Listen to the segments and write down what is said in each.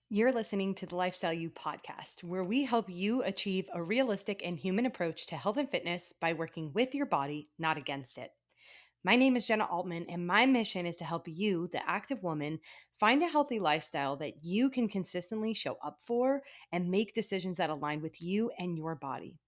You're listening to the Lifestyle You podcast, where we help you achieve a realistic and human approach to health and fitness by working with your body, not against it. My name is Jenna Altman, and my mission is to help you, the active woman, find a healthy lifestyle that you can consistently show up for and make decisions that align with you and your body.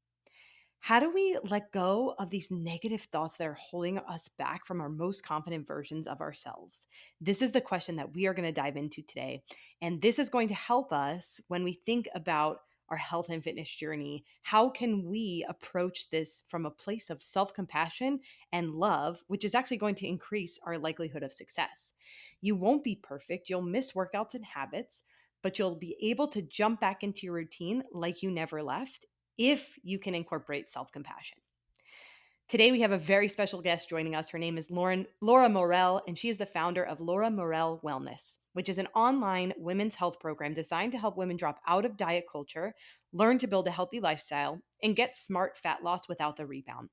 How do we let go of these negative thoughts that are holding us back from our most confident versions of ourselves? This is the question that we are going to dive into today. And this is going to help us when we think about our health and fitness journey. How can we approach this from a place of self compassion and love, which is actually going to increase our likelihood of success? You won't be perfect, you'll miss workouts and habits, but you'll be able to jump back into your routine like you never left if you can incorporate self compassion. Today, we have a very special guest joining us. Her name is Laura Morel, and she is the founder of Laura Morel Wellness, which is an online women's health program designed to help women drop out of diet culture, learn to build a healthy lifestyle, and get smart fat loss without the rebound.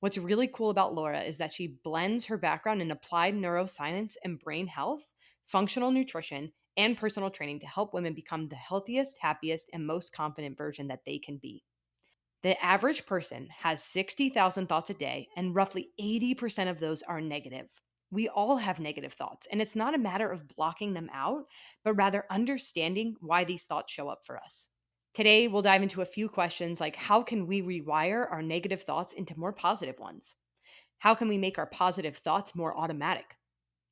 What's really cool about Laura is that she blends her background in applied neuroscience and brain health, functional nutrition, and personal training to help women become the healthiest, happiest, and most confident version that they can be. The average person has 60,000 thoughts a day, and roughly 80% of those are negative. We all have negative thoughts, and it's not a matter of blocking them out, but rather understanding why these thoughts show up for us. Today, we'll dive into a few questions like how can we rewire our negative thoughts into more positive ones? How can we make our positive thoughts more automatic?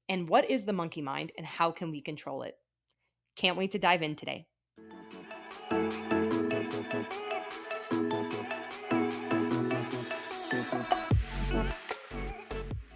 And what is the monkey mind and how can we control it? Can't wait to dive in today.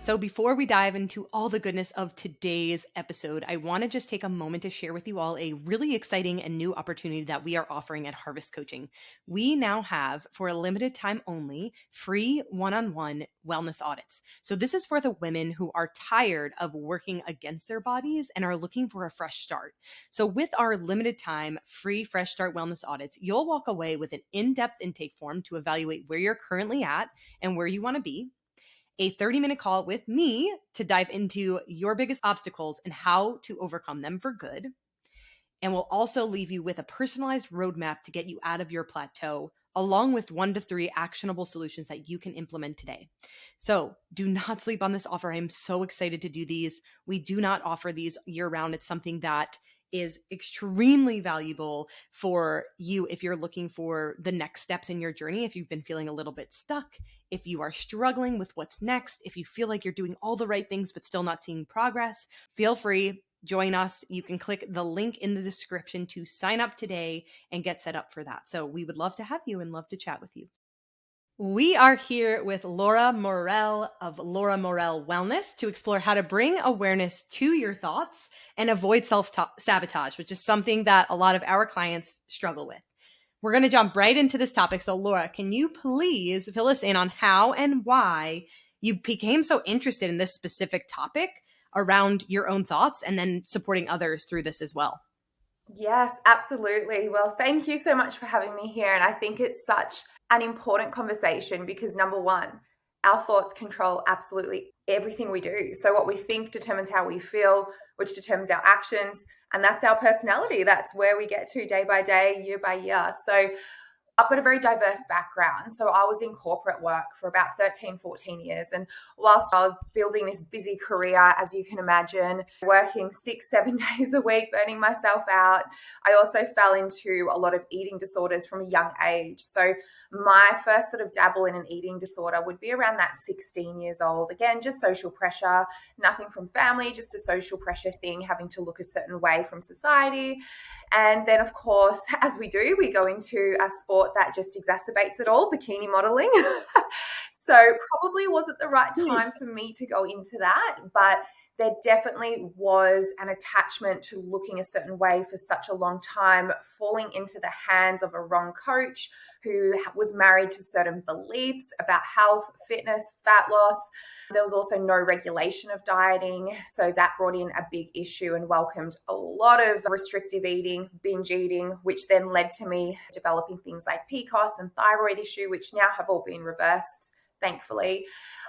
So, before we dive into all the goodness of today's episode, I want to just take a moment to share with you all a really exciting and new opportunity that we are offering at Harvest Coaching. We now have, for a limited time only, free one-on-one wellness audits. So, this is for the women who are tired of working against their bodies and are looking for a fresh start. So, with our limited time free Fresh Start wellness audits, you'll walk away with an in-depth intake form to evaluate where you're currently at and where you want to be, a 30-minute call with me to dive into your biggest obstacles and how to overcome them for good. And we'll also leave you with a personalized roadmap to get you out of your plateau, along with 1 to 3 actionable solutions that you can implement today. So do not sleep on this offer. I'm so excited to do these. We do not offer these year round. It's something that is extremely valuable for you if you're looking for the next steps in your journey, if you've been feeling a little bit stuck, if you are struggling with what's next, if you feel like you're doing all the right things but still not seeing progress, feel free. Join us. You can click the link in the description to sign up today and get set up for that. So we would love to have you and love to chat with you. We are here with Laura Morel of Laura Morel Wellness to explore how to bring awareness to your thoughts and avoid self-sabotage, which is something that a lot of our clients struggle with. We're going to jump right into this topic. So Laura, can you please fill us in on how and why you became so interested in this specific topic around your own thoughts and then supporting others through this as well? Yes, absolutely. Well, thank you so much for having me here. And I think it's such an important conversation because number one, our thoughts control absolutely everything we do. So what we think determines how we feel, which determines our actions. And that's our personality. That's where we get to day by day, year by year. So I've got a very diverse background. So I was in corporate work for about 13, 14 years. And whilst I was building this busy career, as you can imagine, working 6, 7 days a week, burning myself out, I also fell into a lot of eating disorders from a young age. So my first sort of dabble in an eating disorder would be around that 16 years old. Again, just social pressure, nothing from family, just a social pressure thing, having to look a certain way from society. And then, of course, as we do, we go into a sport that just exacerbates it all, bikini modeling. So probably wasn't the right time for me to go into that, but there definitely was an attachment to looking a certain way for such a long time, falling into the hands of a wrong coach who was married to certain beliefs about health, fitness, fat loss. There was also no regulation of dieting, so that brought in a big issue and welcomed a lot of restrictive eating, binge eating, which then led to me developing things like PCOS and thyroid issue, which now have all been reversed, thankfully.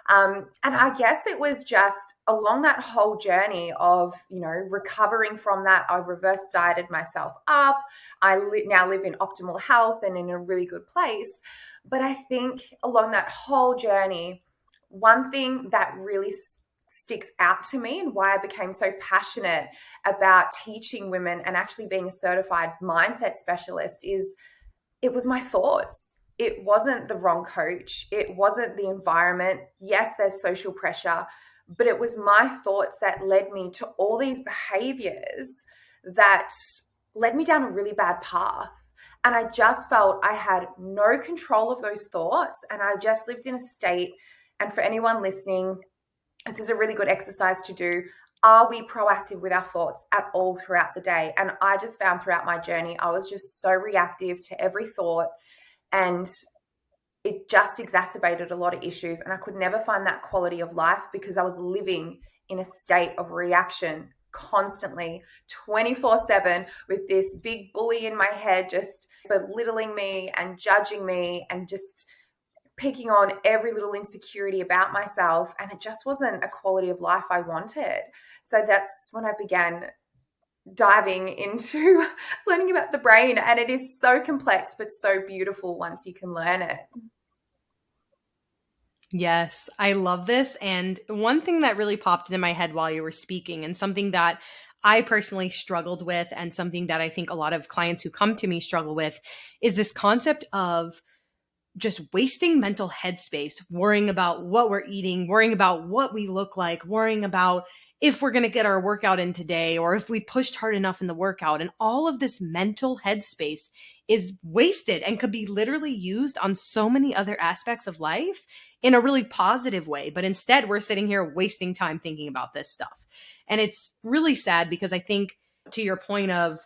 And I guess it was just along that whole journey of, recovering from that. I reverse dieted myself up. I now live in optimal health and in a really good place. But I think along that whole journey, one thing that really sticks out to me and why I became so passionate about teaching women and actually being a certified mindset specialist is it was my thoughts. It wasn't the wrong coach. It wasn't the environment. Yes, there's social pressure, but it was my thoughts that led me to all these behaviors that led me down a really bad path. And I just felt I had no control of those thoughts. And I just lived in a state. And for anyone listening, this is a really good exercise to do. Are we proactive with our thoughts at all throughout the day? And I just found throughout my journey, I was just so reactive to every thought, and it just exacerbated a lot of issues. And I could never find that quality of life because I was living in a state of reaction constantly, 24/7, with this big bully in my head, just belittling me and judging me and just picking on every little insecurity about myself. And it just wasn't a quality of life I wanted. So that's when I began diving into learning about the brain. And it is so complex, but so beautiful once you can learn it. Yes, I love this. And one thing that really popped into my head while you were speaking, and something that I personally struggled with, and something that I think a lot of clients who come to me struggle with, is this concept of just wasting mental headspace, worrying about what we're eating, worrying about what we look like, worrying about if we're going to get our workout in today or if we pushed hard enough in the workout. And all of this mental headspace is wasted and could be literally used on so many other aspects of life in a really positive way. But instead, we're sitting here wasting time thinking about this stuff. And it's really sad because I think, to your point of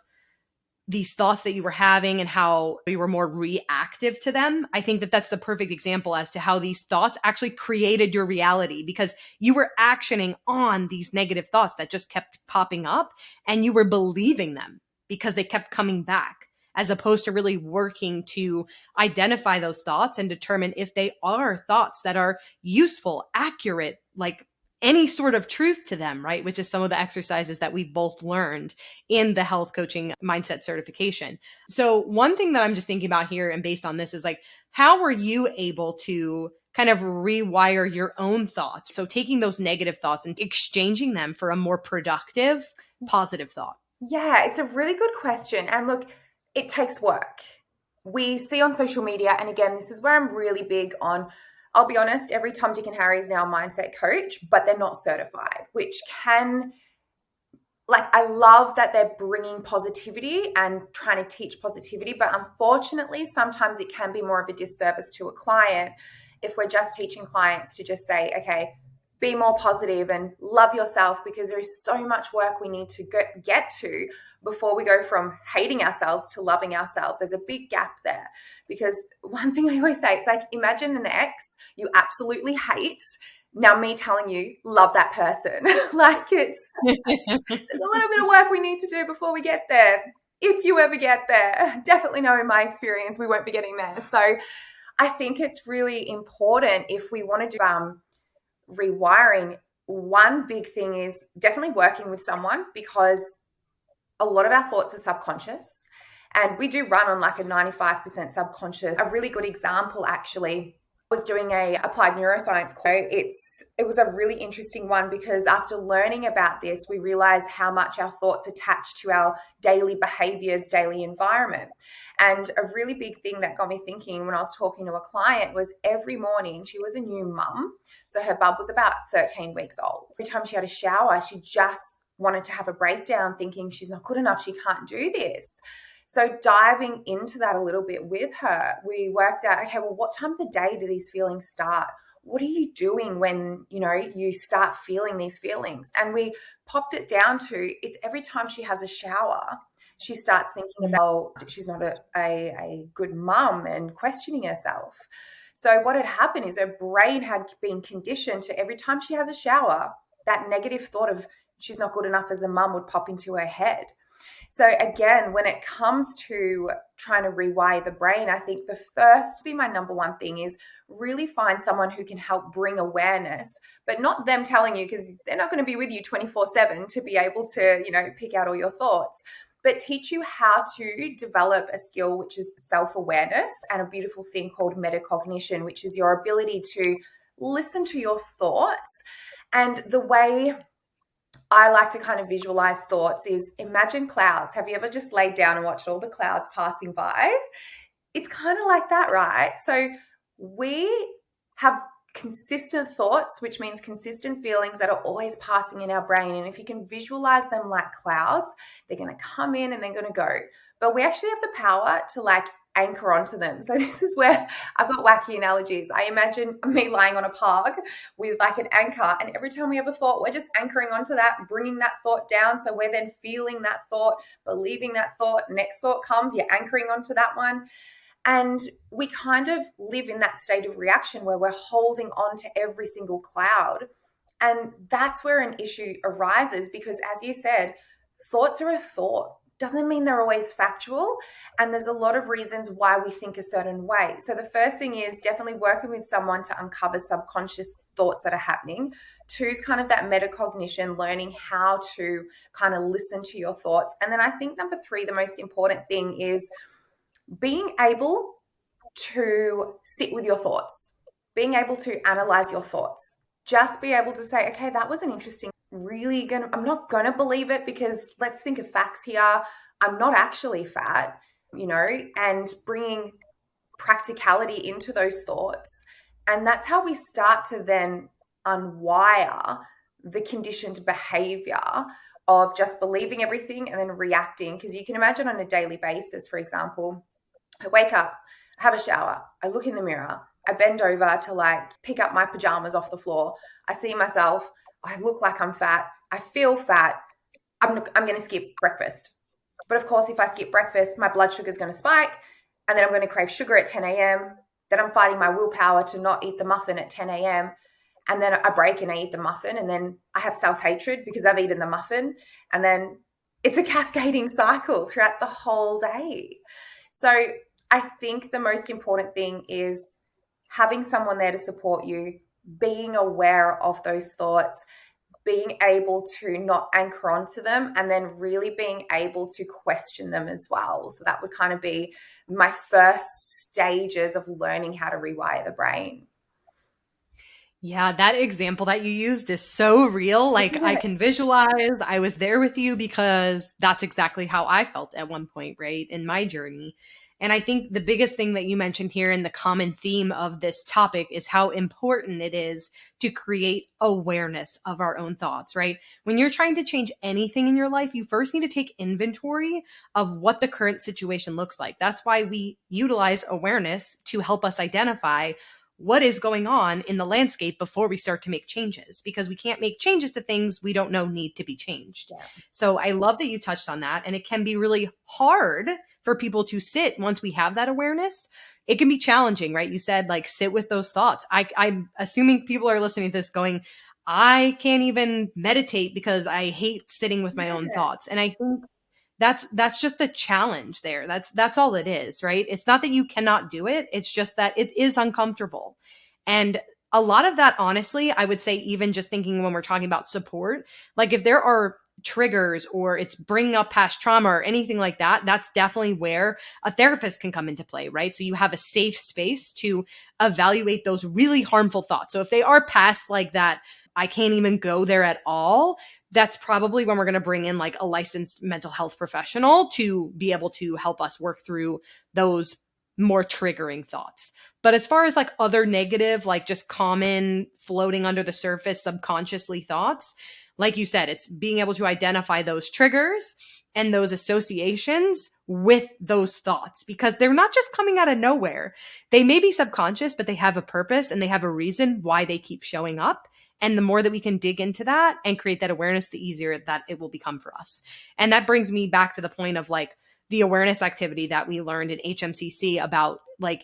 these thoughts that you were having and how you were more reactive to them, I think that that's the perfect example as to how these thoughts actually created your reality, because you were actioning on these negative thoughts that just kept popping up and you were believing them because they kept coming back, as opposed to really working to identify those thoughts and determine if they are thoughts that are useful, accurate, like any sort of truth to them, right? Which is some of the exercises that we've both learned in the health coaching mindset certification. So one thing that I'm just thinking about here and based on this is like, how were you able to kind of rewire your own thoughts? So taking those negative thoughts and exchanging them for a more productive, positive thought. Yeah, it's a really good question. And look, it takes work. We see on social media, and again, this is where I'm really big on, I'll be honest, every Tom, Dick, and Harry is now a mindset coach, but they're not certified, which can, like, I love that they're bringing positivity and trying to teach positivity, but unfortunately, sometimes it can be more of a disservice to a client if we're just teaching clients to just say, okay, be more positive and love yourself, because there is so much work we need to get to before we go from hating ourselves to loving ourselves. There's a big gap there, because one thing I always say, it's like, imagine an ex you absolutely hate. Now me telling you, love that person. Like, there's a little bit of work we need to do before we get there. If you ever get there, definitely know in my experience, we won't be getting there. So I think it's really important if we want to do rewiring. One big thing is definitely working with someone, because a lot of our thoughts are subconscious, and we do run on like a 95% subconscious. A really good example actually was doing a applied neuroscience course. It was a really interesting one, because after learning about this, we realized how much our thoughts attach to our daily behaviors, daily environment. And a really big thing that got me thinking when I was talking to a client was, every morning, she was a new mum, so her bub was about 13 weeks old. Every time she had a shower, she just wanted to have a breakdown, thinking she's not good enough, she can't do this. So diving into that a little bit with her, we worked out, okay, well, what time of the day do these feelings start? What are you doing when, you start feeling these feelings? And we popped it down to, it's every time she has a shower, she starts thinking about she's not a good mum and questioning herself. So what had happened is her brain had been conditioned to, every time she has a shower, that negative thought of she's not good enough as a mum would pop into her head. So again, when it comes to trying to rewire the brain, I think the first be my number one thing is really find someone who can help bring awareness, but not them telling you, because they're not going to be with you 24/7 to be able to, pick out all your thoughts, but teach you how to develop a skill, which is self-awareness, and a beautiful thing called metacognition, which is your ability to listen to your thoughts. And the way I like to kind of visualize thoughts is imagine clouds. Have you ever just laid down and watched all the clouds passing by? It's kind of like that, right? So we have consistent thoughts, which means consistent feelings that are always passing in our brain. And if you can visualize them like clouds, they're going to come in and they're going to go. But we actually have the power to anchor onto them. So this is where I've got wacky analogies. I imagine me lying on a park with an anchor, and every time we have a thought, we're just anchoring onto that, bringing that thought down. So we're then feeling that thought, believing that thought. Next thought comes, you're anchoring onto that one. And we kind of live in that state of reaction where we're holding on to every single cloud. And that's where an issue arises, because as you said, thoughts are a thought. Doesn't mean they're always factual. And there's a lot of reasons why we think a certain way. So the first thing is definitely working with someone to uncover subconscious thoughts that are happening. Two is kind of that metacognition, learning how to kind of listen to your thoughts. And then I think number three, the most important thing is being able to sit with your thoughts, being able to analyze your thoughts. Just be able to say, okay, that was an interesting, I'm not going to believe it, because let's think of facts here. I'm not actually fat, and bringing practicality into those thoughts. And that's how we start to then unwire the conditioned behavior of just believing everything and then reacting. Because you can imagine on a daily basis, for example, I wake up, I have a shower, I look in the mirror, I bend over to pick up my pajamas off the floor. I see myself, I look like I'm fat, I feel fat, I'm going to skip breakfast. But of course, if I skip breakfast, my blood sugar is going to spike, and then I'm going to crave sugar at 10 a.m. Then I'm fighting my willpower to not eat the muffin at 10 a.m. And then I break and I eat the muffin, and then I have self-hatred because I've eaten the muffin. And then it's a cascading cycle throughout the whole day. So I think the most important thing is having someone there to support you, being aware of those thoughts, being able to not anchor onto them, and then really being able to question them as well. So that would kind of be my first stages of learning how to rewire the brain. Yeah, that example that you used is so real. I can visualize, I was there with you, because that's exactly how I felt at one point, right, in my journey. And I think the biggest thing that you mentioned here, and the common theme of this topic, is how important it is to create awareness of our own thoughts, right? When you're trying to change anything in your life, you first need to take inventory of what the current situation looks like. That's why we utilize awareness to help us identify what is going on in the landscape before we start to make changes, because we can't make changes to things we don't know need to be changed. Yeah. So I love that you touched on that. And it can be really hard for people to sit once we have that awareness. It can be challenging, right? You said sit with those thoughts. I'm assuming people are listening to this going, I can't even meditate because I hate sitting with my own thoughts. And I think that's just a challenge there. That's all it is, right? It's not that you cannot do it. It's just that it is uncomfortable. And a lot of that, honestly, I would say, even just thinking when we're talking about support, if there are triggers or it's bringing up past trauma or anything like that, that's definitely where a therapist can come into play, right? So you have a safe space to evaluate those really harmful thoughts. So if they are past that, I can't even go there at all, that's probably when we're going to bring in a licensed mental health professional to be able to help us work through those more triggering thoughts. But as far as other negative, just common floating under the surface subconsciously thoughts, like you said, it's being able to identify those triggers and those associations with those thoughts, because they're not just coming out of nowhere. They may be subconscious, but they have a purpose and they have a reason why they keep showing up. And the more that we can dig into that and create that awareness, the easier that it will become for us. And that brings me back to the point of the awareness activity that we learned in HMCC about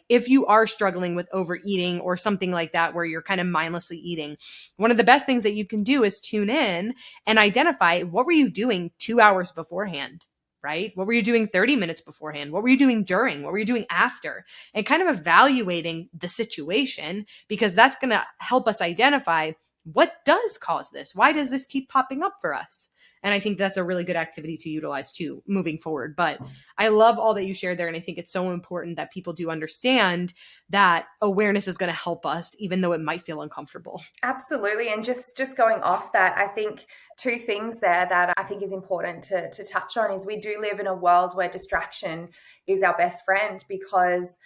if you are struggling with overeating or something like that, where you're kind of mindlessly eating, one of the best things that you can do is tune in and identify, what were you doing 2 hours beforehand, right? What were you doing 30 minutes beforehand? What were you doing during? What were you doing after? And kind of evaluating the situation, because that's going to help us identify what does cause this? Why does this keep popping up for us? And I think that's a really good activity to utilize too moving forward. But I love all that you shared there. And I think it's so important that people do understand that awareness is going to help us, even though it might feel uncomfortable. Absolutely. And just going off that, I think two things there that I think is important to touch on is we do live in a world where distraction is our best friend, because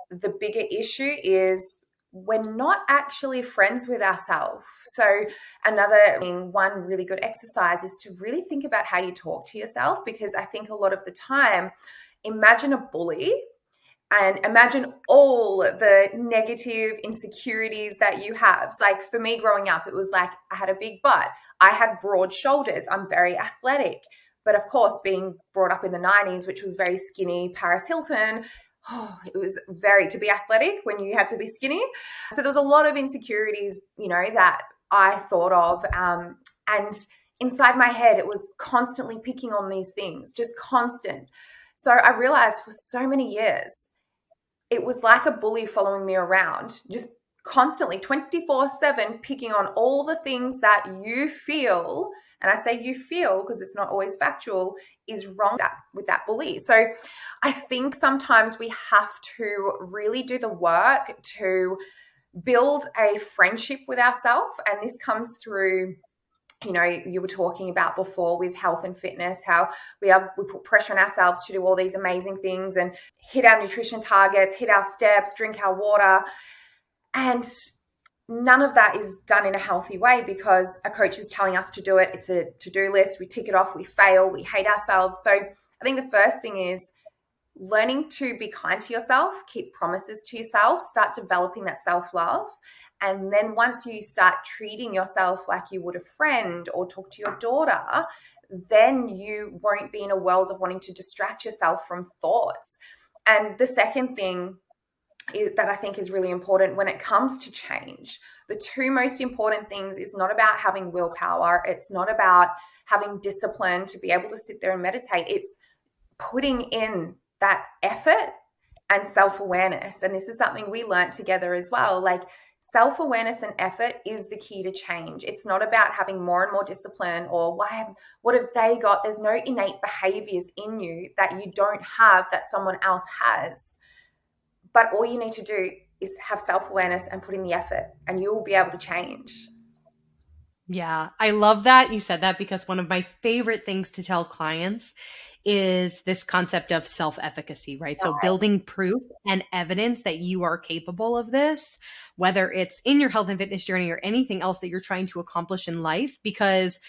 the bigger issue is we're not actually friends with ourselves. So one really good exercise is to really think about how you talk to yourself, because I think a lot of the time, imagine a bully and imagine all the negative insecurities that you have. Like for me growing up, it was like I had a big butt, I had broad shoulders, I'm very athletic. But of course, being brought up in the 90s, which was very skinny, Paris Hilton, it was very to be athletic when you had to be skinny. So there was a lot of insecurities, that I thought of. And inside my head, it was constantly picking on these things, just constant. So I realized for so many years, it was like a bully following me around, just constantly 24/7 picking on all the things that you feel. And I say you feel because it's not always factual, is wrong with that bully. So I think sometimes we have to really do the work to build a friendship with ourselves. And this comes through, you were talking about before with health and fitness, how we put pressure on ourselves to do all these amazing things and hit our nutrition targets, hit our steps, drink our water. And none of that is done in a healthy way because a coach is telling us to do it. It's a to-do list. We tick it off. We fail. We hate ourselves. So I think the first thing is learning to be kind to yourself, keep promises to yourself, start developing that self-love. And then once you start treating yourself like you would a friend or talk to your daughter, then you won't be in a world of wanting to distract yourself from thoughts. And the second thing that I think is really important when it comes to change, the two most important things is not about having willpower. It's not about having discipline to be able to sit there and meditate. It's putting in that effort and self-awareness. And this is something we learned together as well. Like self-awareness and effort is the key to change. It's not about having more and more discipline or what have they got? There's no innate behaviors in you that you don't have that someone else has. But all you need to do is have self-awareness and put in the effort, and you will be able to change. Yeah, I love that you said that, because one of my favorite things to tell clients is this concept of self-efficacy, right? So building proof and evidence that you are capable of this, whether it's in your health and fitness journey or anything else that you're trying to accomplish in life, because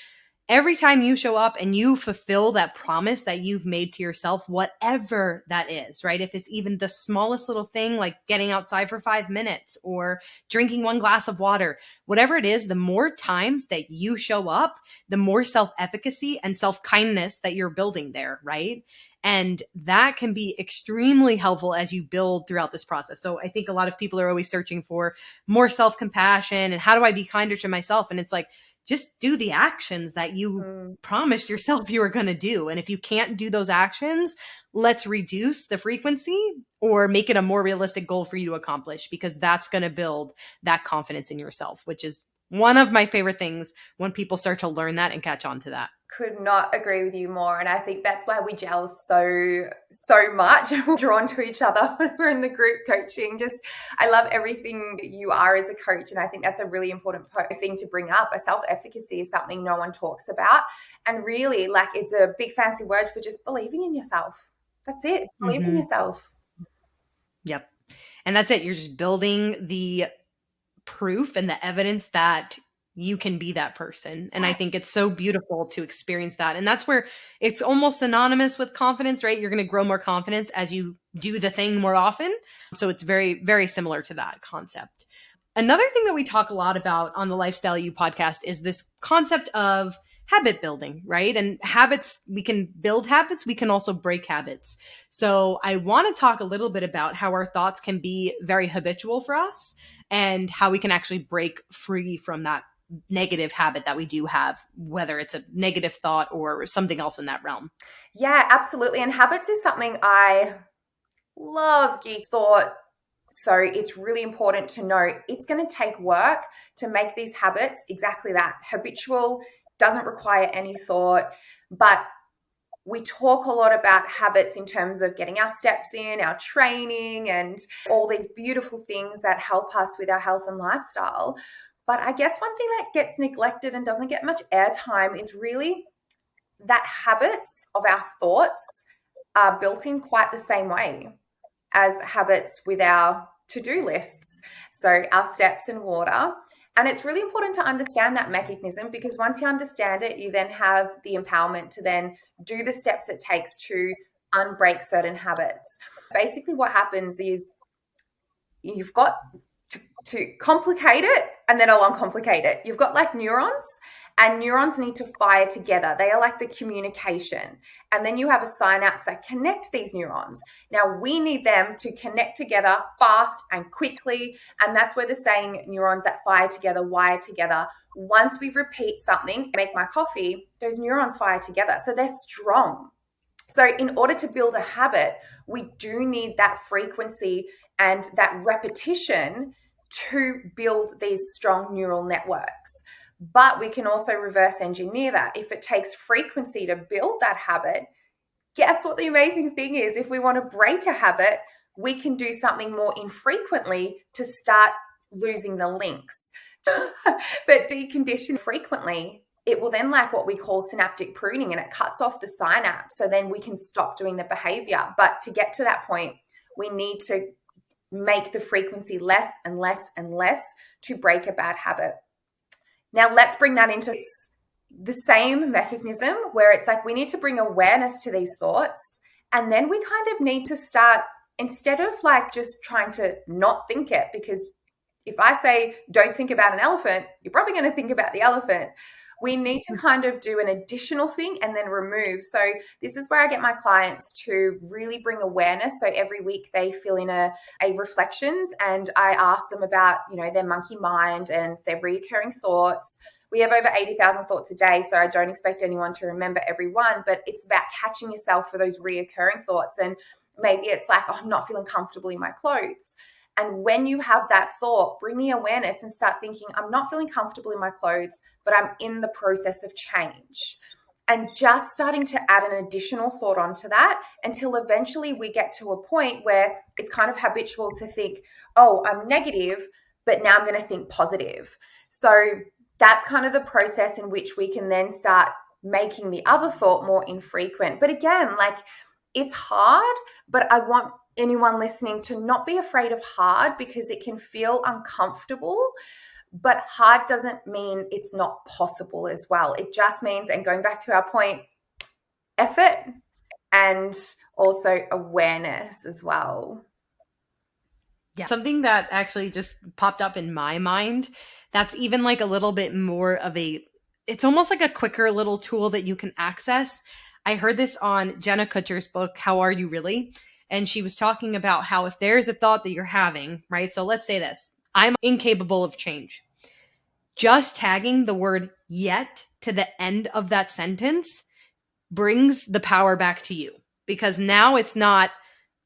every time you show up and you fulfill that promise that you've made to yourself, whatever that is, right? If it's even the smallest little thing like getting outside for 5 minutes or drinking one glass of water, whatever it is, the more times that you show up, the more self-efficacy and self-kindness that you're building there, right? And that can be extremely helpful as you build throughout this process. So I think a lot of people are always searching for more self-compassion and how do I be kinder to myself? And it's like, just do the actions that you promised yourself you were going to do. And if you can't do those actions, let's reduce the frequency or make it a more realistic goal for you to accomplish, because that's going to build that confidence in yourself, which is one of my favorite things when people start to learn that and catch on to that. Could not agree with you more. And I think that's why we gel so much. We're drawn to each other when we're in the group coaching. I love everything you are as a coach. And I think that's a really important thing to bring up. A self-efficacy is something no one talks about. And really, like, it's a big fancy word for just believing in yourself. That's it. Believe in yourself. Yep. And that's it. You're just building the proof and the evidence that you can be that person. And I think it's so beautiful to experience that. And that's where it's almost synonymous with confidence, right? You're going to grow more confidence as you do the thing more often. So it's very, very similar to that concept. Another thing that we talk a lot about on the Lifestyle You podcast is this concept of habit building, right? And habits, we can build habits, we can also break habits. So I want to talk a little bit about how our thoughts can be very habitual for us and how we can actually break free from that negative habit that we do have, whether it's a negative thought or something else in that realm. Yeah, absolutely. And habits is something I love geek thought. So it's really important to know it's going to take work to make these habits exactly that. Habitual, doesn't require any thought, but we talk a lot about habits in terms of getting our steps in, our training, and all these beautiful things that help us with our health and lifestyle. But I guess one thing that gets neglected and doesn't get much airtime is really that habits of our thoughts are built in quite the same way as habits with our to-do lists. So our steps in water. And it's really important to understand that mechanism, because once you understand it, you then have the empowerment to then do the steps it takes to unbreak certain habits. Basically, what happens is you've got to complicate it and then I'll uncomplicate it. You've got like neurons, and neurons need to fire together. They are like the communication. And then you have a synapse that connects these neurons. Now we need them to connect together fast and quickly. And that's where the saying neurons that fire together, wire together. Once we repeat something, make my coffee, those neurons fire together. So they're strong. So in order to build a habit, we do need that frequency and that repetition to build these strong neural networks. But we can also reverse engineer that. If it takes frequency to build that habit, guess what the amazing thing is? If we want to break a habit, we can do something more infrequently to start losing the links. But decondition frequently, it will then lack what we call synaptic pruning, and it cuts off the synapse. So then we can stop doing the behavior. But to get to that point, we need to make the frequency less and less and less to break a bad habit. Now let's bring that into the same mechanism where it's like we need to bring awareness to these thoughts, and then we kind of need to start, instead of like just trying to not think it, because if I say don't think about an elephant, you're probably going to think about the elephant. We need to kind of do an additional thing and then remove. So this is where I get my clients to really bring awareness. So every week they fill in a reflections, and I ask them about, their monkey mind and their recurring thoughts. We have over 80,000 thoughts a day, so I don't expect anyone to remember every one, but it's about catching yourself for those reoccurring thoughts. And maybe it's like, oh, I'm not feeling comfortable in my clothes. And when you have that thought, bring the awareness and start thinking, I'm not feeling comfortable in my clothes, but I'm in the process of change. And just starting to add an additional thought onto that until eventually we get to a point where it's kind of habitual to think, oh, I'm negative, but now I'm going to think positive. So that's kind of the process in which we can then start making the other thought more infrequent. But again, like, it's hard, but I want anyone listening to not be afraid of hard, because it can feel uncomfortable, but hard doesn't mean it's not possible as well. It just means, and going back to our point, effort and also awareness as well. Yeah. Something that actually just popped up in my mind that's even like a little bit more of it's almost like a quicker little tool that you can access. I heard this on Jenna Kutcher's book, How Are You Really? And she was talking about how if there's a thought that you're having, right? So let's say this, I'm incapable of change. Just tagging the word yet to the end of that sentence brings the power back to you, because now it's not,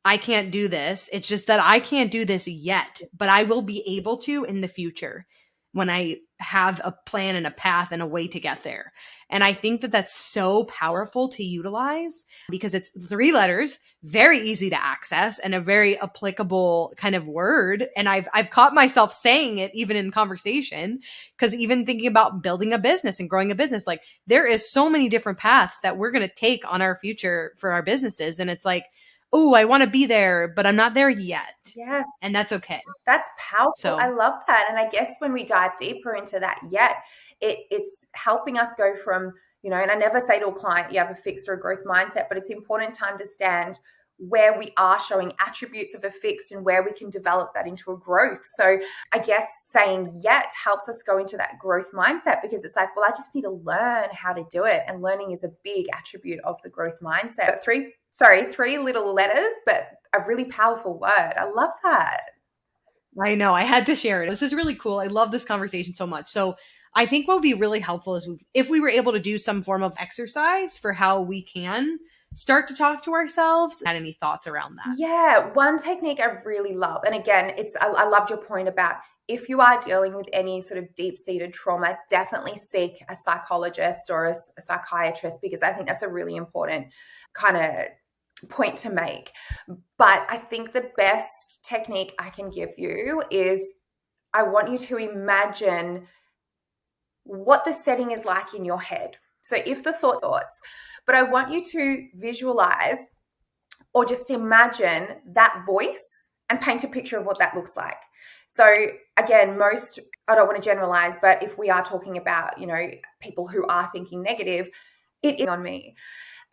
I can't do this. It's just that I can't do this yet, but I will be able to in the future when I have a plan and a path and a way to get there. And I think that that's so powerful to utilize, because it's 3 letters, very easy to access, and a very applicable kind of word. And I've caught myself saying it even in conversation, because even thinking about building a business and growing a business, like there is so many different paths that we're going to take on our future for our businesses. And it's like, oh, I want to be there, but I'm not there yet. Yes. And that's okay. That's powerful. So I love that. And I guess when we dive deeper into that yet, it's helping us go from, and I never say to a client, you have a fixed or a growth mindset, but it's important to understand where we are showing attributes of a fixed and where we can develop that into a growth. So I guess saying yet helps us go into that growth mindset, because it's like, well, I just need to learn how to do it. And learning is a big attribute of the growth mindset. 3 little letters, but a really powerful word. I love that. I know, I had to share it. This is really cool. I love this conversation so much. So I think what would be really helpful is if we were able to do some form of exercise for how we can start to talk to ourselves. Had any thoughts around that? Yeah, one technique I really love, and again, I loved your point about if you are dealing with any sort of deep-seated trauma, definitely seek a psychologist or a psychiatrist, because I think that's a really important kind of point to make. But I think the best technique I can give you is I want you to imagine what the setting is like in your head. So if the thoughts, but I want you to visualize or just imagine that voice and paint a picture of what that looks like. So again, I don't want to generalize, but if we are talking about, people who are thinking negative, it is on me.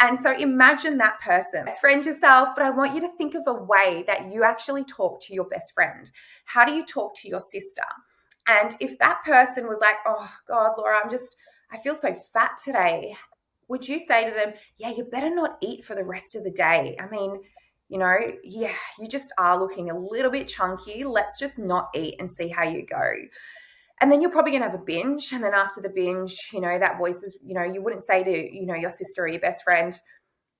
And so imagine that person, best friend yourself, but I want you to think of a way that you actually talk to your best friend. How do you talk to your sister? And if that person was like, oh God, Laura, I feel so fat today, would you say to them, yeah, you better not eat for the rest of the day? I mean, yeah, you just are looking a little bit chunky. Let's just not eat and see how you go. And then you're probably going to have a binge. And then after the binge, that voice is, you wouldn't say to, your sister or your best friend,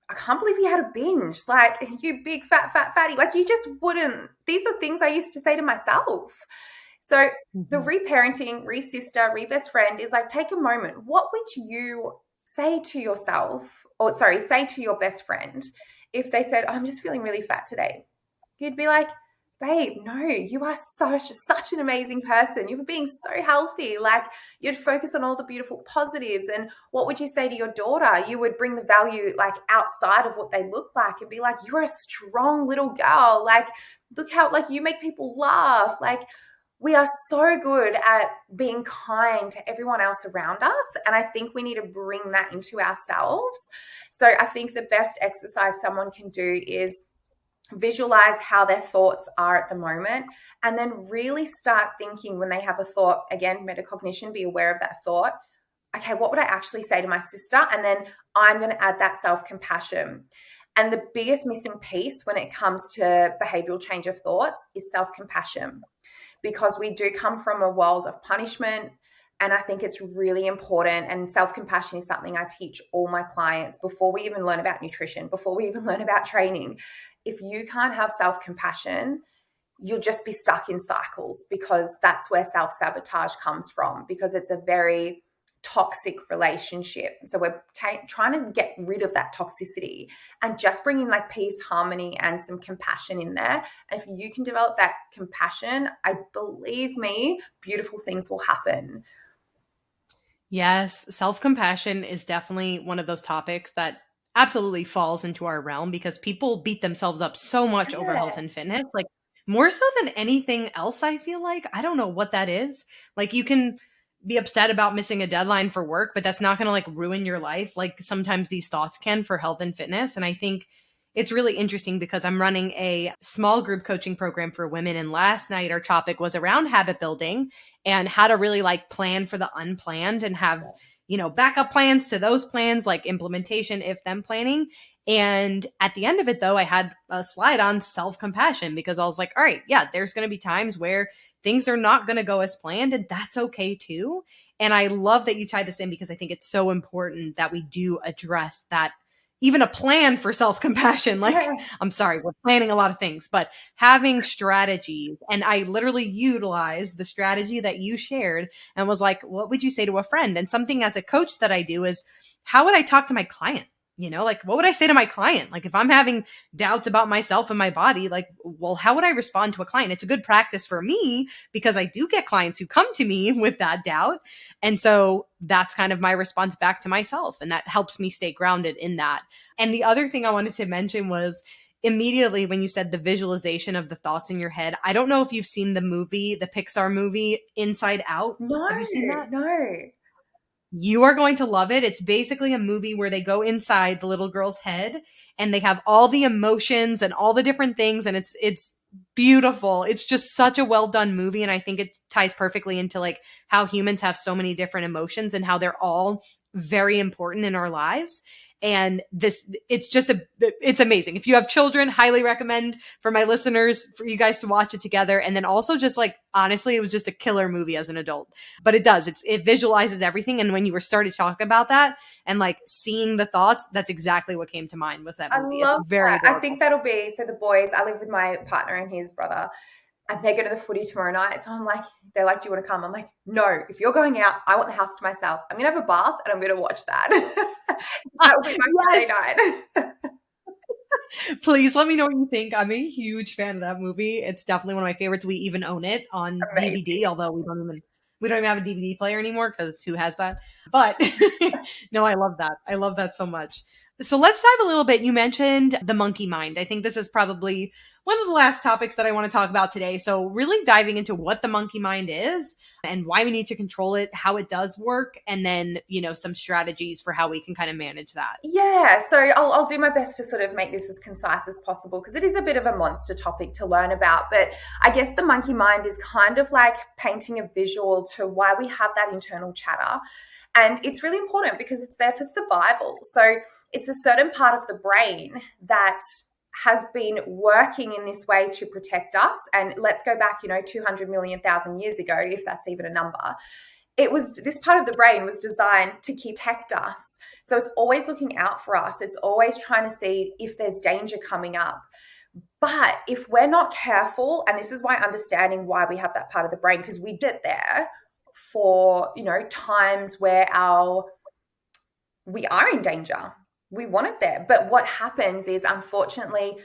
I can't believe you had a binge. Like, you big fat fatty. Like, you just wouldn't. These are things I used to say to myself. So the Mhm. re-parenting, re-sister, re-best friend is like, take a moment. What would you say to yourself, or sorry, say to your best friend if they said, I'm just feeling really fat today? You'd be like, babe, no, you are such an amazing person. You're being so healthy. Like, you'd focus on all the beautiful positives. And what would you say to your daughter? You would bring the value like outside of what they look like and be like, you're a strong little girl. Like, look how like you make people laugh. Like, we are so good at being kind to everyone else around us. And I think we need to bring that into ourselves. So I think the best exercise someone can do is visualize how their thoughts are at the moment, and then really start thinking when they have a thought. Again, metacognition, be aware of that thought. Okay, what would I actually say to my sister? And then I'm going to add that self-compassion. And the biggest missing piece when it comes to behavioral change of thoughts is self-compassion, because we do come from a world of punishment. And I think it's really important. And self-compassion is something I teach all my clients before we even learn about nutrition, before we even learn about training. If you can't have self-compassion, you'll just be stuck in cycles, because that's where self-sabotage comes from, because it's a very toxic relationship. So we're trying to get rid of that toxicity and just bringing like peace, harmony, and some compassion in there. And if you can develop that compassion, I believe me, beautiful things will happen. Yes, self compassion is definitely one of those topics that absolutely falls into our realm because people beat themselves up so much over health Yeah. and fitness. Like, more so than anything else, I feel like. I don't know what that is. Like, you can be upset about missing a deadline for work, but that's not going to like ruin your life. Like, sometimes these thoughts can for health and fitness. And I think it's really interesting because I'm running a small group coaching program for women. And last night, our topic was around habit building and how to really like plan for the unplanned and have, backup plans to those plans, like implementation, if them planning. And at the end of it, though, I had a slide on self compassion because I was like, all right, yeah, there's going to be times where things are not going to go as planned, and that's okay too. And I love that you tied this in because I think it's so important that we do address that, even a plan for self compassion. Like, Yeah. I'm sorry, we're planning a lot of things, but having strategies. And I literally utilized the strategy that you shared and was like, what would you say to a friend? And something as a coach that I do is, how would I talk to my client? Like, what would I say to my client? Like, if I'm having doubts about myself and my body, like, well, how would I respond to a client? It's a good practice for me because I do get clients who come to me with that doubt. And so that's kind of my response back to myself. And that helps me stay grounded in that. And the other thing I wanted to mention was, immediately when you said the visualization of the thoughts in your head, I don't know if you've seen the Pixar movie Inside Out. No, Have you seen that? no. You are going to love it. It's basically a movie where they go inside the little girl's head and they have all the emotions and all the different things, and it's beautiful. It's just such a well done movie, and I think it ties perfectly into like how humans have so many different emotions and how they're all very important in our lives. And it's amazing. If you have children, highly recommend for my listeners for you guys to watch it together. And then also just like, honestly, it was just a killer movie as an adult, but it visualizes everything. And when you were started talking about that and like seeing the thoughts, that's exactly what came to mind was that I movie. It's love very that. I think adorable. that'll be so the boys, I live with my partner and his brother, and they go to the footy tomorrow night. So I'm like, they're like, do you want to come? I'm like, no, if you're going out, I want the house to myself. I'm going to have a bath and I'm going to watch that. That will be my Friday Yes. night. Please let me know what you think. I'm a huge fan of that movie. It's definitely one of my favorites. We even own it on DVD, Amazing. although we don't even have a DVD player anymore because who has that? But no, I love that. I love that so much. So let's dive a little bit. You mentioned the monkey mind. I think this is probably one of the last topics that I want to talk about today. So really diving into what the monkey mind is and why we need to control it, how it does work, and then, some strategies for how we can kind of manage that. Yeah, so I'll do my best to sort of make this as concise as possible because it is a bit of a monster topic to learn about. But I guess the monkey mind is kind of like painting a visual to why we have that internal chatter. And it's really important because it's there for survival. So it's a certain part of the brain that has been working in this way to protect us. And let's go back, 200 million thousand years ago, if that's even a number. This part of the brain was designed to protect us. So it's always looking out for us. It's always trying to see if there's danger coming up. But if we're not careful, and this is why understanding why we have that part of the brain, because we did there for, times where we are in danger. We want it there. But what happens is, unfortunately,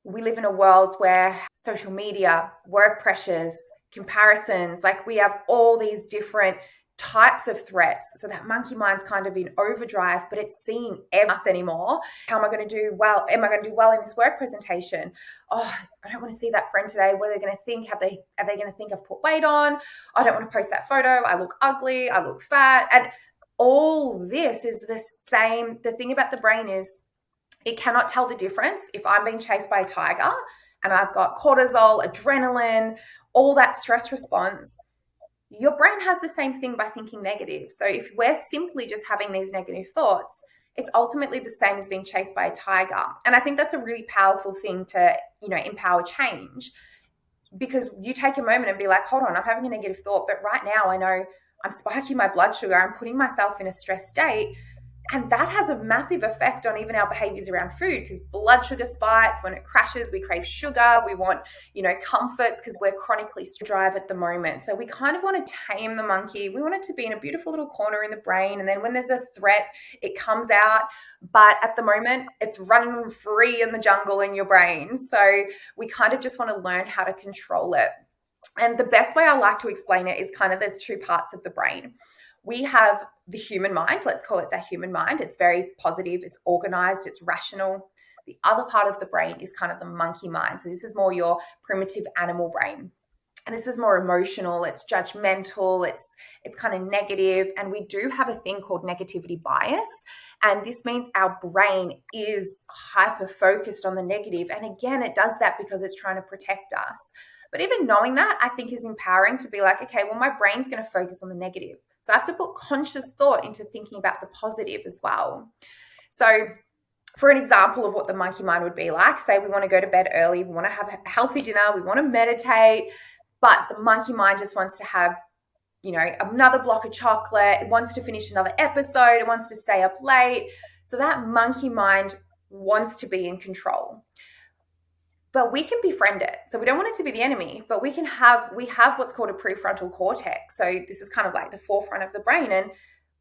we live in a world where social media, work pressures, comparisons, like we have all these different types of threats. So that monkey mind's kind of in overdrive, but it's seeing us anymore. How am I going to do well? Am I going to do well in this work presentation? Oh, I don't want to see that friend today. What are they going to think? Are they going to think I've put weight on? I don't want to post that photo. I look ugly. I look fat. And all this is the same. The thing about the brain is it cannot tell the difference if I'm being chased by a tiger and I've got cortisol, adrenaline, all that stress response. Your brain has the same thing by thinking negative. So if we're simply just having these negative thoughts, it's ultimately the same as being chased by a tiger. And I think that's a really powerful thing to, empower change, because you take a moment and be like, hold on, I'm having a negative thought, but right now I know I'm spiking my blood sugar, I'm putting myself in a stressed state. And that has a massive effect on even our behaviors around food, because blood sugar spikes. When it crashes, we crave sugar. We want, comforts because we're chronically stressed at the moment. So we kind of want to tame the monkey. We want it to be in a beautiful little corner in the brain. And then when there's a threat, it comes out. But at the moment, it's running free in the jungle in your brain. So we kind of just want to learn how to control it. And the best way I like to explain it is kind of there's two parts of the brain. We have the human mind, let's call it the human mind. It's very positive, it's organized, it's rational. The other part of the brain is kind of the monkey mind. So this is more your primitive animal brain. And this is more emotional, it's judgmental, it's kind of negative. And we do have a thing called negativity bias. And this means our brain is hyper focused on the negative. And again, it does that because it's trying to protect us. But even knowing that, I think, is empowering to be like, okay, well, my brain's going to focus on the negative. So I have to put conscious thought into thinking about the positive as well. So for an example of what the monkey mind would be like, say we want to go to bed early, we want to have a healthy dinner, we want to meditate, but the monkey mind just wants to have, another block of chocolate. It wants to finish another episode. It wants to stay up late. So that monkey mind wants to be in control. But we can befriend it. So we don't want it to be the enemy, but we have what's called a prefrontal cortex. So this is kind of like the forefront of the brain. And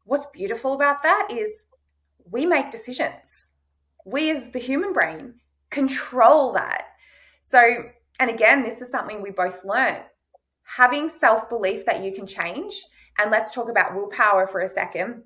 what's beautiful about that is we make decisions. We as the human brain control that. So, and again, this is something we both learn. Having self-belief that you can change. And let's talk about willpower for a second.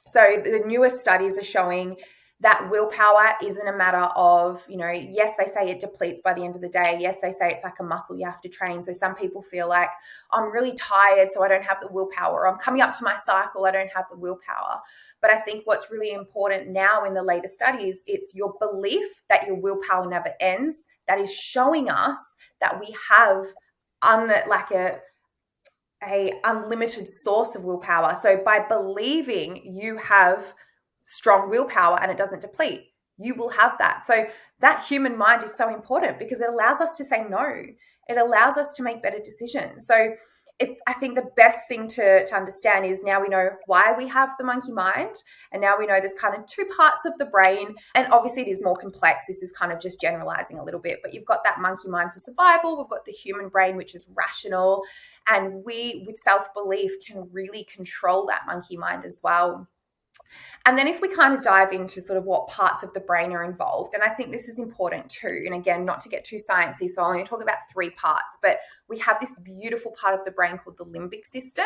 So the newest studies are showing that willpower isn't a matter of, yes, they say it depletes by the end of the day. Yes, they say it's like a muscle you have to train. So some people feel like I'm really tired, so I don't have the willpower. Or I'm coming up to my cycle, I don't have the willpower. But I think what's really important now in the latest studies, it's your belief that your willpower never ends that is showing us that we have a unlimited source of willpower. So by believing you have strong willpower and it doesn't deplete. You will have that. So that human mind is so important because it allows us to say no. It allows us to make better decisions. So I think the best thing to understand is now we know why we have the monkey mind, and now we know there's kind of two parts of the brain, and obviously it is more complex. This is kind of just generalizing a little bit, but you've got that monkey mind for survival, we've got the human brain, which is rational, and we, with self-belief, can really control that monkey mind as well. And then if we kind of dive into sort of what parts of the brain are involved, and I think this is important too, and again, not to get too sciencey, so I'll only talk about three parts, but we have this beautiful part of the brain called the limbic system,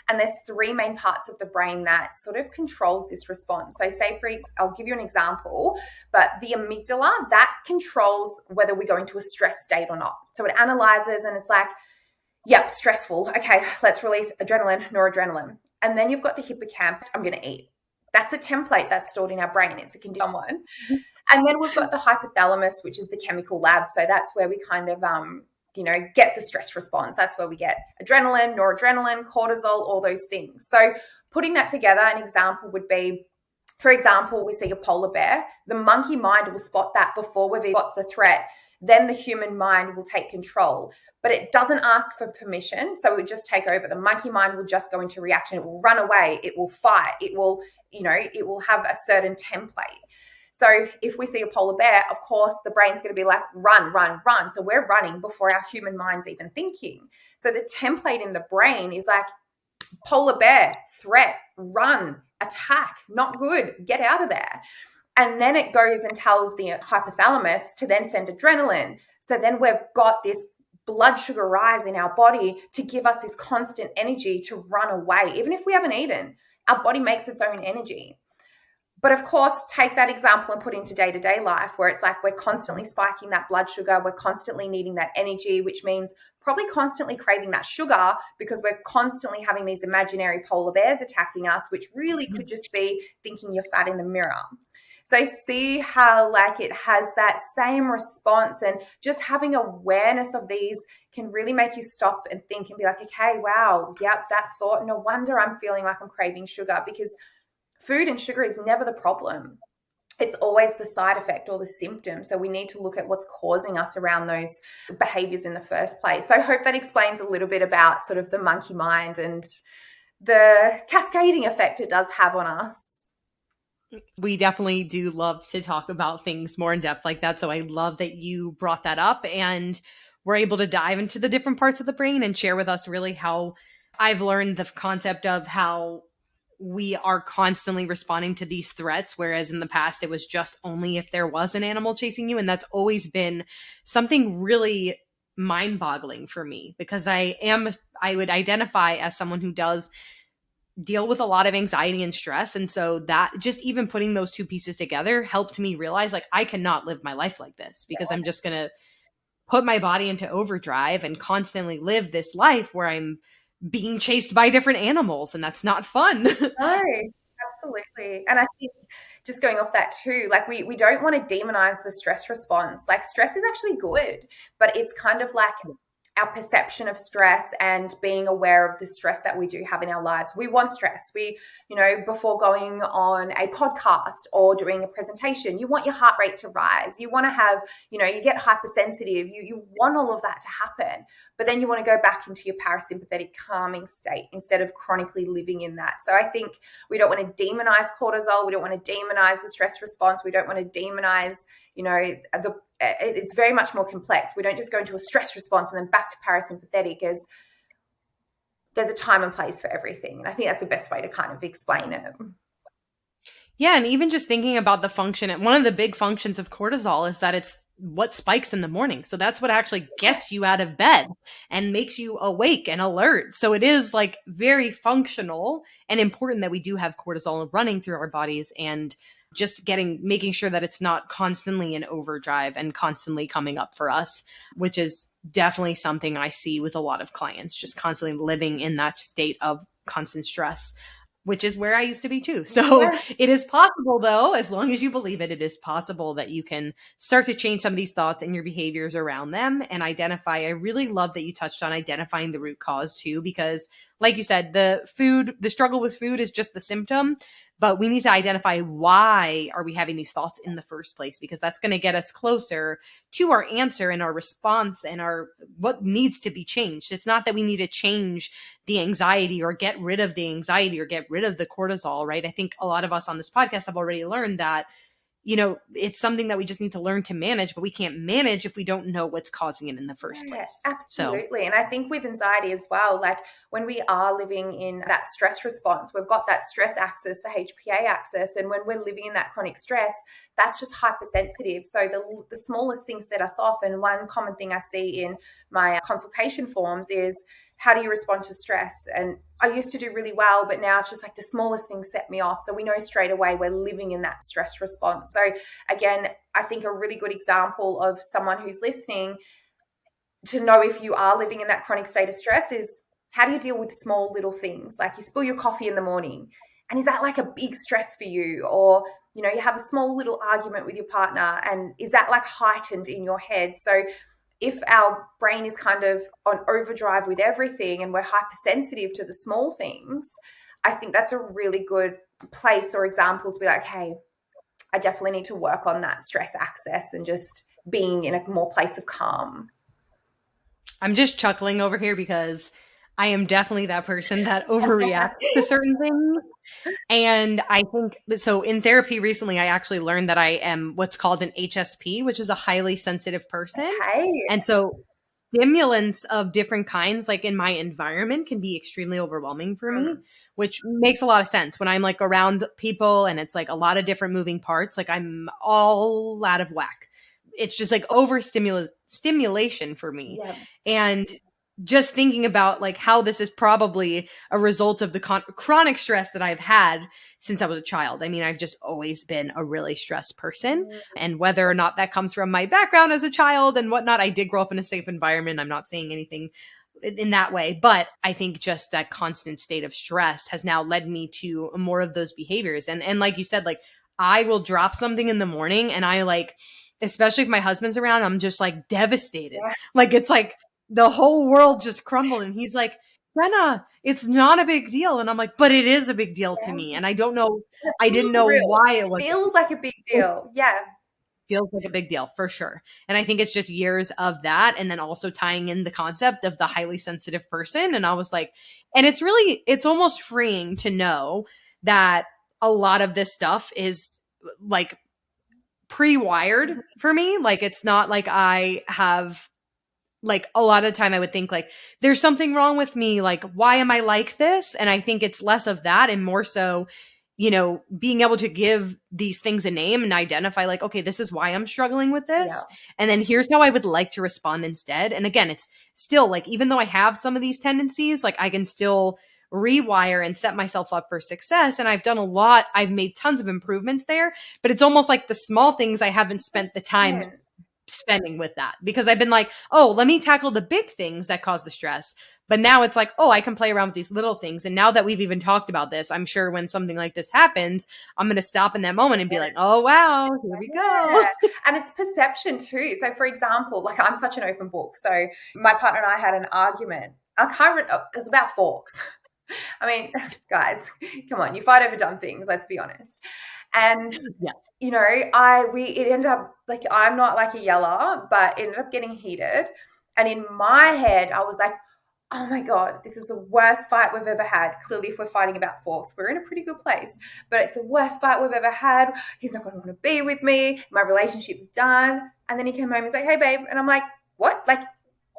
and there's three main parts of the brain that sort of controls this response. So I'll give you an example, but the amygdala, that controls whether we go into a stress state or not. So it analyzes and it's like, yep, stressful. Okay, let's release adrenaline, noradrenaline. And then you've got the hippocampus, I'm going to eat. That's a template that's stored in our brain. It's a condition one. And then we've got the hypothalamus, which is the chemical lab. So that's where we kind of, get the stress response. That's where we get adrenaline, noradrenaline, cortisol, all those things. So putting that together, an example would be, for example, we see a polar bear. The monkey mind will spot that before we've even got the threat. Then the human mind will take control. But it doesn't ask for permission. So it would just take over. The monkey mind will just go into reaction. It will run away. It will fight. It will have a certain template. So if we see a polar bear, of course, the brain's going to be like, run, run, run. So we're running before our human mind's even thinking. So the template in the brain is like, polar bear, threat, run, attack, not good, get out of there. And then it goes and tells the hypothalamus to then send adrenaline. So then we've got this blood sugar rise in our body to give us this constant energy to run away. Even if we haven't eaten, our body makes its own energy. But of course, take that example and put into day-to-day life where it's like we're constantly spiking that blood sugar, we're constantly needing that energy, which means probably constantly craving that sugar because we're constantly having these imaginary polar bears attacking us, which really could just be thinking you're fat in the mirror. So see how like it has that same response, and just having awareness of these can really make you stop and think and be like, okay, wow, yep, that thought, no wonder I'm feeling like I'm craving sugar, because food and sugar is never the problem. It's always the side effect or the symptom. So we need to look at what's causing us around those behaviors in the first place. So I hope that explains a little bit about sort of the monkey mind and the cascading effect it does have on us. We definitely do love to talk about things more in depth like that. So I love that you brought that up and we're able to dive into the different parts of the brain and share with us really how I've learned the concept of how we are constantly responding to these threats, whereas in the past it was just only if there was an animal chasing you. And that's always been something really mind-boggling for me, because I would identify as someone who does deal with a lot of anxiety and stress. And so that just even putting those two pieces together helped me realize like I cannot live my life like this, because I'm just going to put my body into overdrive and constantly live this life where I'm being chased by different animals, and that's not fun. No, absolutely. And I think just going off that too, like we don't want to demonize the stress response. Like stress is actually good, but it's kind of like our perception of stress and being aware of the stress that we do have in our lives. We want stress. Before going on a podcast or doing a presentation, you want your heart rate to rise. You want to have, you get hypersensitive. You want all of that to happen. But then you want to go back into your parasympathetic calming state instead of chronically living in that. So I think we don't want to demonize cortisol. We don't want to demonize the stress response. We don't want to demonize, it's very much more complex. We don't just go into a stress response and then back to parasympathetic, as there's a time and place for everything. And I think that's the best way to kind of explain it. Yeah. And even just thinking about the function, one of the big functions of cortisol is that it's what spikes in the morning. So that's what actually gets you out of bed and makes you awake and alert. So it is like very functional and important that we do have cortisol running through our bodies, and just making sure that it's not constantly in overdrive and constantly coming up for us, which is definitely something I see with a lot of clients, just constantly living in that state of constant stress, which is where I used to be too. So Yeah. It is possible though, as long as you believe it, it is possible that you can start to change some of these thoughts and your behaviors around them and identify. I really love that you touched on identifying the root cause too, because like you said, the struggle with food is just the symptom. but we need to identify why are we having these thoughts in the first place, because that's going to get us closer to our answer and our response and our what needs to be changed. It's not that we need to change the anxiety or get rid of the anxiety or get rid of the cortisol, right? I think a lot of us on this podcast have already learned that, it's something that we just need to learn to manage, but we can't manage if we don't know what's causing it in the first Yeah, place. So absolutely. And I think with anxiety as well, like when we are living in that stress response, we've got that stress axis, the HPA axis. And when we're living in that chronic stress, that's just hypersensitive. So the smallest things set us off. And one common thing I see in my consultation forms is, how do you respond to stress? And I used to do really well, but now it's just like the smallest things set me off. So we know straight away we're living in that stress response. So again, I think a really good example of someone who's listening to know if you are living in that chronic state of stress is, how do you deal with small little things? Like you spill your coffee in the morning, and is that like a big stress for you? Or, you have a small little argument with your partner, and is that like heightened in your head? So if our brain is kind of on overdrive with everything and we're hypersensitive to the small things, I think that's a really good place or example to be like, hey, I definitely need to work on that stress axis and just being in a more place of calm. I'm just chuckling over here because I am definitely that person that overreacts to certain things. And I think so in therapy recently, I actually learned that I am what's called an HSP, which is a highly sensitive person. Okay. And so stimulants of different kinds, like in my environment, can be extremely overwhelming for me, which makes a lot of sense when I'm like around people and it's like a lot of different moving parts. Like I'm all out of whack. It's just like stimulation for me. Yeah. And just thinking about like how this is probably a result of the chronic stress that I've had since I was a child. I mean, I've just always been a really stressed person. And whether or not that comes from my background as a child and whatnot, I did grow up in a safe environment. I'm not saying anything in that way, but I think just that constant state of stress has now led me to more of those behaviors. And like you said, like I will drop something in the morning and I like, especially if my husband's around, I'm just like devastated. Yeah. Like it's like the whole world just crumbled. And he's like, Jenna, it's not a big deal. And I'm like, but it is a big deal to me. And I don't know, It I didn't feels know real. why it It was. feels like a big deal. Yeah. Feels like a big deal for sure. And I think it's just years of that. And then also tying in the concept of the highly sensitive person. And I was like, and it's almost freeing to know that a lot of this stuff is like pre-wired for me. Like it's not like I have like a lot of the time I would think like there's something wrong with me, like why am I like this? And I think it's less of that and more so, being able to give these things a name and identify like, okay, this is why I'm struggling with Yeah. this, and then here's how I would like to respond instead. And again, it's still like, even though I have some of these tendencies, like I can still rewire and set myself up for success. And I've made tons of improvements there, but it's almost like the small things I haven't spent the time spending with that, because I've been like, oh, let me tackle the big things that cause the stress. But now it's like, oh, I can play around with these little things. And now that we've even talked about this, I'm sure when something like this happens, I'm going to stop in that moment and be like, oh, wow, here we go. Yeah. And it's perception too. So for example, like I'm such an open book. So my partner and I had an argument. I can't remember, it was about forks. I mean, guys, come on, you fight over dumb things, let's be honest. And Yes. it ended up like, I'm not like a yeller, but it ended up getting heated. And in my head, I was like, oh my God, this is the worst fight we've ever had. Clearly, if we're fighting about forks, we're in a pretty good place, but it's the worst fight we've ever had. He's not going to want to be with me. My relationship's done. And then he came home and he's like, hey, babe. And I'm like, what? Like,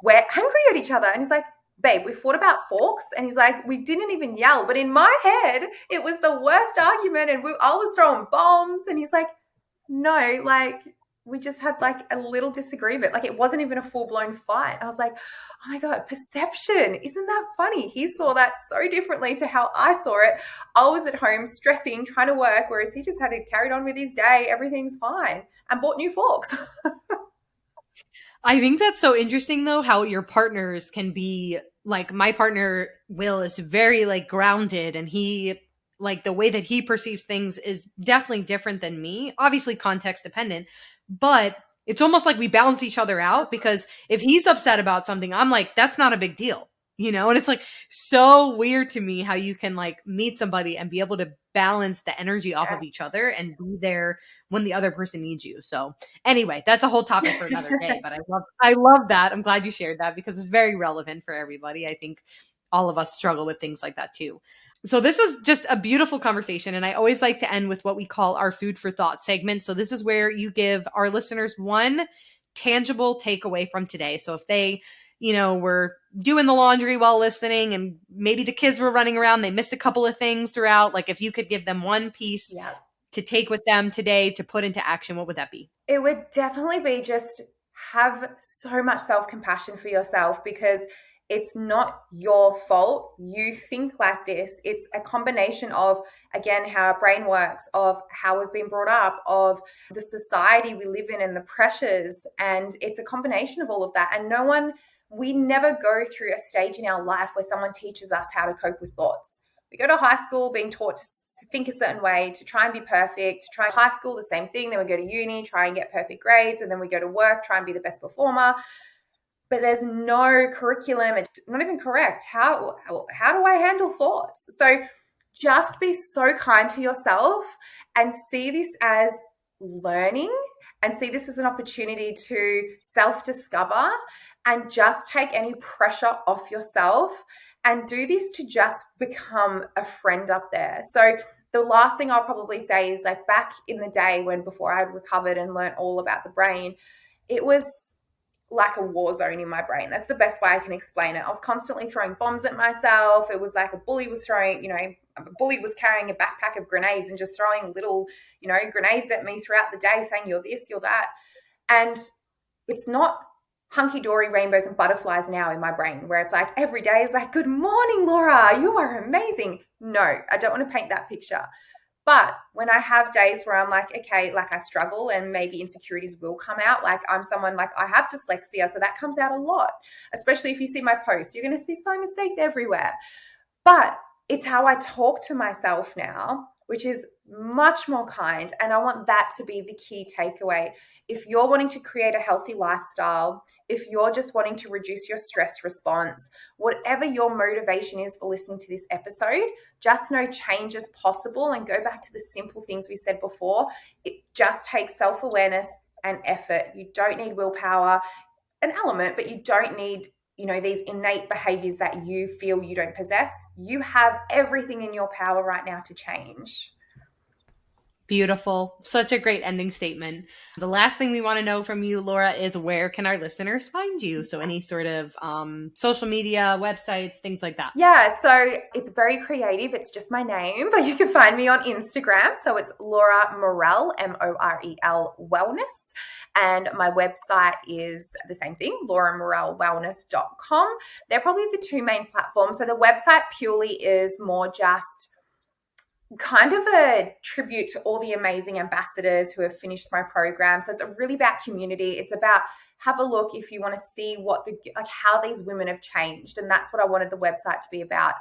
we're angry at each other. And he's like, babe, we fought about forks. And he's like, we didn't even yell. But in my head, it was the worst argument. And I was throwing bombs. And he's like, no, like, we just had like a little disagreement. Like it wasn't even a full-blown fight. I was like, oh my God, perception. Isn't that funny? He saw that so differently to how I saw it. I was at home stressing, trying to work, whereas he just had to carry on with his day. Everything's fine. And bought new forks. I think that's so interesting though, how your partners can be like, my partner Will is very like grounded, and he like the way that he perceives things is definitely different than me, obviously context dependent, but it's almost like we balance each other out, because if he's upset about something, I'm like, that's not a big deal. And it's like so weird to me how you can like meet somebody and be able to balance the energy off of Yes. each other and be there when the other person needs you. So anyway, that's a whole topic for another day, but I love that. I'm glad you shared that because it's very relevant for everybody. I think all of us struggle with things like that too. So this was just a beautiful conversation, and I always like to end with what we call our food for thought segment. So this is where you give our listeners one tangible takeaway from today. So if they were doing the laundry while listening and maybe the kids were running around, they missed a couple of things throughout. Like if you could give them one piece Yeah. to take with them today to put into action, what would that be? It would definitely be just have so much self-compassion for yourself, because it's not your fault you think like this. It's a combination of, again, how our brain works, of how we've been brought up, of the society we live in and the pressures. And it's a combination of all of that. And we never go through a stage in our life where someone teaches us how to cope with thoughts. We go to high school being taught to think a certain way, to try and be perfect, to try high school, the same thing. Then we go to uni, try and get perfect grades. And then we go to work, try and be the best performer. But there's no curriculum. It's not even correct. How do I handle thoughts? So just be so kind to yourself and see this as learning, and see this as an opportunity to self-discover, and just take any pressure off yourself, and do this to just become a friend up there. So the last thing I'll probably say is, like, back in the day before I had recovered and learned all about the brain, it was like a war zone in my brain. That's the best way I can explain it. I was constantly throwing bombs at myself. It was like a bully was carrying a backpack of grenades and just throwing little, grenades at me throughout the day, saying, you're this, you're that. And it's not hunky-dory rainbows and butterflies now in my brain, where it's like every day is like, good morning, Laura, you are amazing. No, I don't want to paint that picture. But when I have days where I'm like, okay, like I struggle and maybe insecurities will come out, like I'm someone, like I have dyslexia, so that comes out a lot, especially if you see my posts, you're going to see spelling mistakes everywhere. But it's how I talk to myself now, which is much more kind. And I want that to be the key takeaway. If you're wanting to create a healthy lifestyle, if you're just wanting to reduce your stress response, whatever your motivation is for listening to this episode, just know change is possible, and go back to the simple things we said before. It just takes self-awareness and effort. You don't need willpower, an element, but you don't need these innate behaviors that you feel you don't possess. You have everything in your power right now to change. Beautiful. Such a great ending statement. The last thing we want to know from you, Laura, is where can our listeners find you? So any sort of social media, websites, things like that. Yeah, so it's very creative. It's just my name, but you can find me on Instagram. So it's Laura Morel, Morel Wellness. And my website is the same thing, lauramorelwellness.com. They're probably the two main platforms. So the website purely is more just kind of a tribute to all the amazing ambassadors who have finished my program. So it's really about community. It's about, have a look if you want to see how these women have changed. And that's what I wanted the website to be about.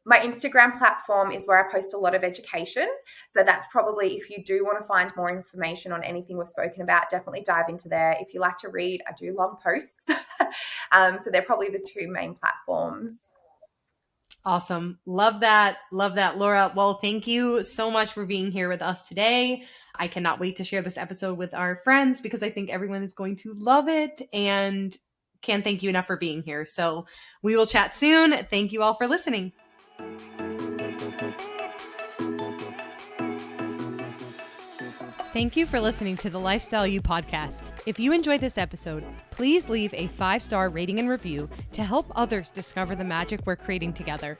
My Instagram platform is where I post a lot of education. So that's probably, if you do want to find more information on anything we've spoken about, definitely dive into there. If you like to read, I do long posts. So they're probably the two main platforms. Awesome. Love that. Love that, Laura. Well, thank you so much for being here with us today. I cannot wait to share this episode with our friends because I think everyone is going to love it, and can't thank you enough for being here. So we will chat soon. Thank you all for listening. Thank you for listening to the Lifestyle You podcast. If you enjoyed this episode, please leave a 5-star rating and review to help others discover the magic we're creating together.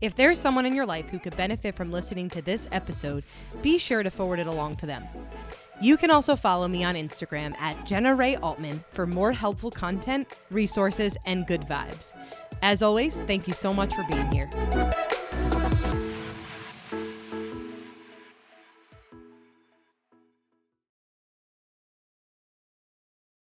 If there's someone in your life who could benefit from listening to this episode, be sure to forward it along to them. You can also follow me on Instagram at Jenna Ray Altman for more helpful content, resources, and good vibes. As always, thank you so much for being here.